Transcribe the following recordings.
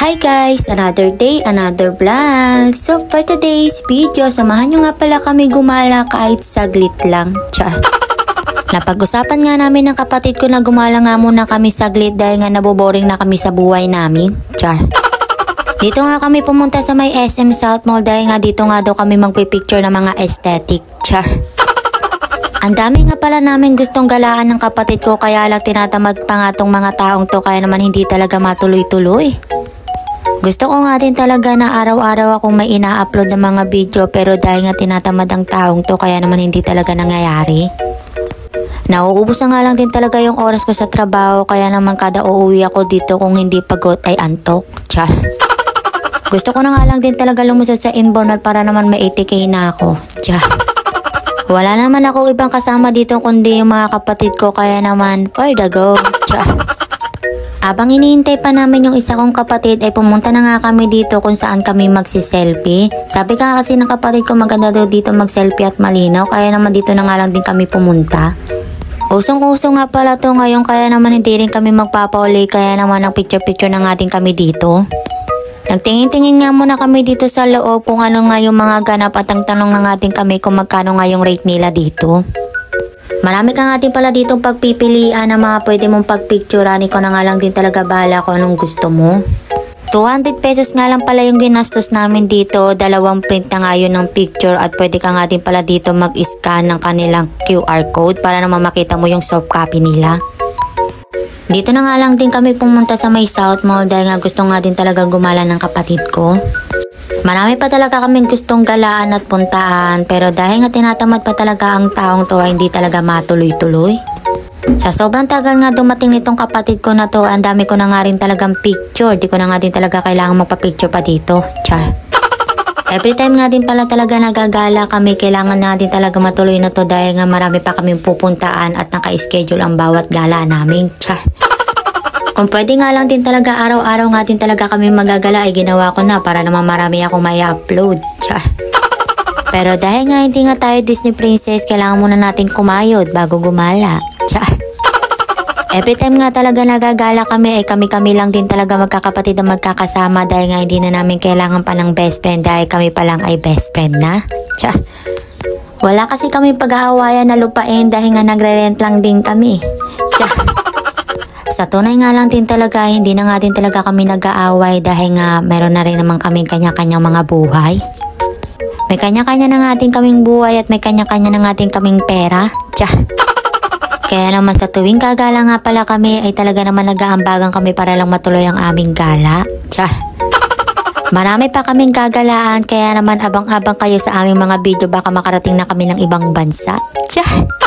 Hi guys! Another day, another vlog. So for today's video, samahan nyo nga pala kami gumala kahit saglit lang. Char. Napag-usapan nga namin ng kapatid ko na gumala nga muna kami saglit dahil nga naboboring na kami sa buhay namin. Char. Dito nga kami pumunta sa may SM South Mall dahil nga dito nga daw kami magpipicture ng mga aesthetic. Char. Ang dami nga pala namin gustong galaan ng kapatid ko kaya lang tinatamad pa nga tong mga taong to kaya naman hindi talaga matuloy-tuloy. Gusto ko nga din talaga na araw-araw akong may ina-upload ng mga video pero dahil nga tinatamad ang taong to kaya naman hindi talaga nangyayari. Nauubos na nga lang din talaga yung oras ko sa trabaho kaya naman kada uuwi ako dito kung hindi pagod ay antok. Char. Gusto ko na nga lang din talaga lumusod sa inbound para naman may 80k na ako. Char. Wala naman ako ibang kasama dito kundi yung mga kapatid ko kaya naman for the go. Char. Abang iniintay pa namin yung isa kong kapatid ay pumunta na nga kami dito kung saan kami magsiselfie. Sabi ka kasi ng kapatid ko maganda daw dito magselfie at malinaw kaya naman dito na nga lang din kami pumunta. Usong-uso nga pala to ngayon kaya naman hindi rin kami magpapauli kaya naman ang picture-picture na nga din kami dito. Nagtingin-tingin nga muna kami dito sa loob kung ano nga yung mga ganap at ang tanong na nga din kami kung magkano nga yung rate nila dito. Marami ka nga din pala ditong pagpipilian na mga pwede mong pagpicturean. Ikaw na nga lang din talaga bahala kung anong gusto mo. 200 pesos nga lang pala yung ginastos namin dito. 2 print na nga yun ng picture at pwede ka nga din pala dito mag-scan ng kanilang QR code para naman makita mo yung soft copy nila. Dito na nga lang din kami pumunta sa may South Mall dahil nga gusto nga din talaga gumala ng kapatid ko. Marami pa talaga kaming gustong galaan at puntaan pero dahil nga tinatamad pa talaga ang taong to ay hindi talaga matuloy-tuloy. Sa sobrang tagal nga dumating nitong kapatid ko na to, ang dami ko na nga rin talagang picture. Di ko na nga din talaga kailangan magpa-picture pa dito. Char. Every time nga din pala talaga nagagala kami, kailangan nga din talaga matuloy na to dahil nga marami pa kaming pupuntaan at naka-schedule ang bawat gala namin. Char. Kung pwede nga lang din talaga araw-araw nga din talaga kami magagala ay ginawa ko na para naman marami akong may upload. Char. Pero dahil nga hindi nga tayo Disney princess, kailangan muna natin kumayod bago gumala. Char. Every time nga talaga nagagala kami ay kami-kami lang din talaga magkakapatid na magkakasama dahil nga hindi na namin kailangan pa ng best friend dahil kami pa lang ay best friend na. Char. Wala kasi kami pag-aawayan na lupain dahil nga nagre-rent lang din kami. Char. Sa tunay nga lang din talaga, hindi na nga din talaga kami nag-aaway dahil nga meron na rin naman kaming kanya-kanyang mga buhay. May kanya-kanya na nga din kaming buhay at may kanya-kanya na nga din kaming pera. Tiyah. Kaya naman sa tuwing gagala nga pala kami ay talaga naman nag-aambagan kami para lang matuloy ang aming gala. Tiyah. Marami pa kaming gagalaan kaya naman abang-abang kayo sa aming mga video baka makarating na kami ng ibang bansa. Tiyah.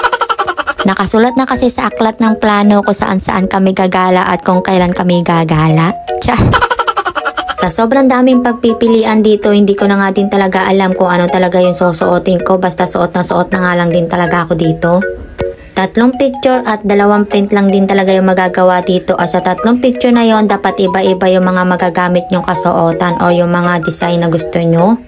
Nakasulat na kasi sa aklat ng plano kung saan-saan kami gagala at kung kailan kami gagala. Tiyah. Sa sobrang daming pagpipilian dito, hindi ko na nga din talaga alam kung ano talaga yung susuotin ko. Basta suot na nga lang din talaga ako dito. 3 picture at 2 print lang din talaga yung magagawa dito. At sa 3 picture na yon dapat iba-iba yung mga magagamit nyong kasuotan o yung mga design na gusto nyo.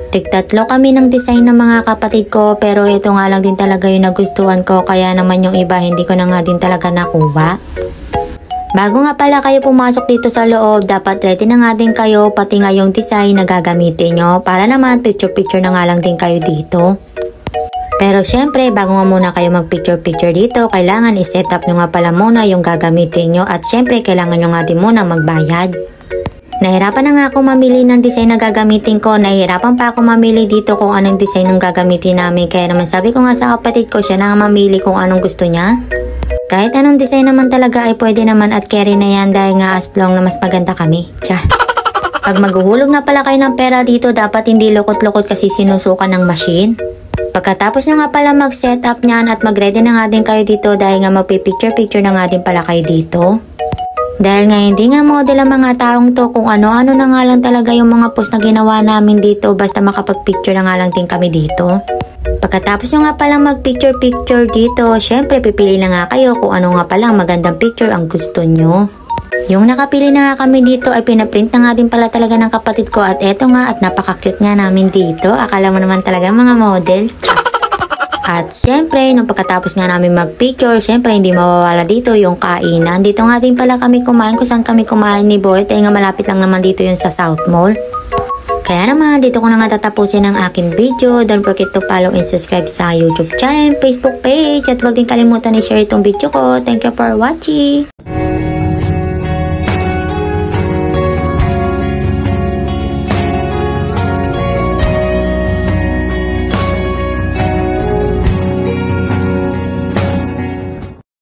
Tig-3 kami ng design ng mga kapatid ko pero ito nga lang din talaga yung nagustuhan ko kaya naman yung iba hindi ko na nga din talaga nakuha. Bago nga pala kayo pumasok dito sa loob, dapat ready na nga din kayo pati nga yung design na gagamitin nyo para naman picture-picture na nga lang din kayo dito. Pero syempre bago nga muna kayo mag-picture-picture dito, kailangan i-set up nyo nga pala muna yung gagamitin nyo at syempre kailangan nyo nga din muna magbayad. Nahirapan na nga ako mamili ng design na gagamitin ko. Nahirapan pa ako mamili dito kung anong design ng gagamitin namin. Kaya naman sabi ko nga sa kapatid ko siya na nga mamili kung anong gusto niya. Kahit anong design naman talaga ay pwede naman at carry na yan dahil nga as long na mas maganda kami. Tiyah. Pag maghuhulog nga pala kayo ng pera dito dapat hindi lukot-lukot kasi sinusukan ng machine. Pagkatapos nyo nga pala mag-set up nyan at mag-ready na nga din kayo dito dahil nga magpipicture-picture na nga din pala kayo dito. Dahil nga hindi nga model ang mga taong to kung ano-ano na nga lang talaga yung mga post na ginawa namin dito basta makapag-picture na nga lang din kami dito. Pagkatapos nyo nga palang mag-picture-picture dito, syempre pipili na nga kayo kung ano nga palang magandang picture ang gusto nyo. Yung nakapili na nga kami dito ay pinaprint na nga din pala talaga ng kapatid ko at eto nga at napaka-cute nga namin dito. Akala mo naman talaga mga model. At syempre, nung pagkatapos nga namin mag-picture, syempre hindi mawawala dito yung kainan. Dito nga din pala kami kumain, kung saan kami kumain ni Boy. Kaya nga malapit lang naman dito yun sa South Mall. Kaya naman, dito ko na nga tatapusin ang aking video. Don't forget to follow and subscribe sa YouTube channel, Facebook page. At huwag din kalimutan i-share itong video ko. Thank you for watching!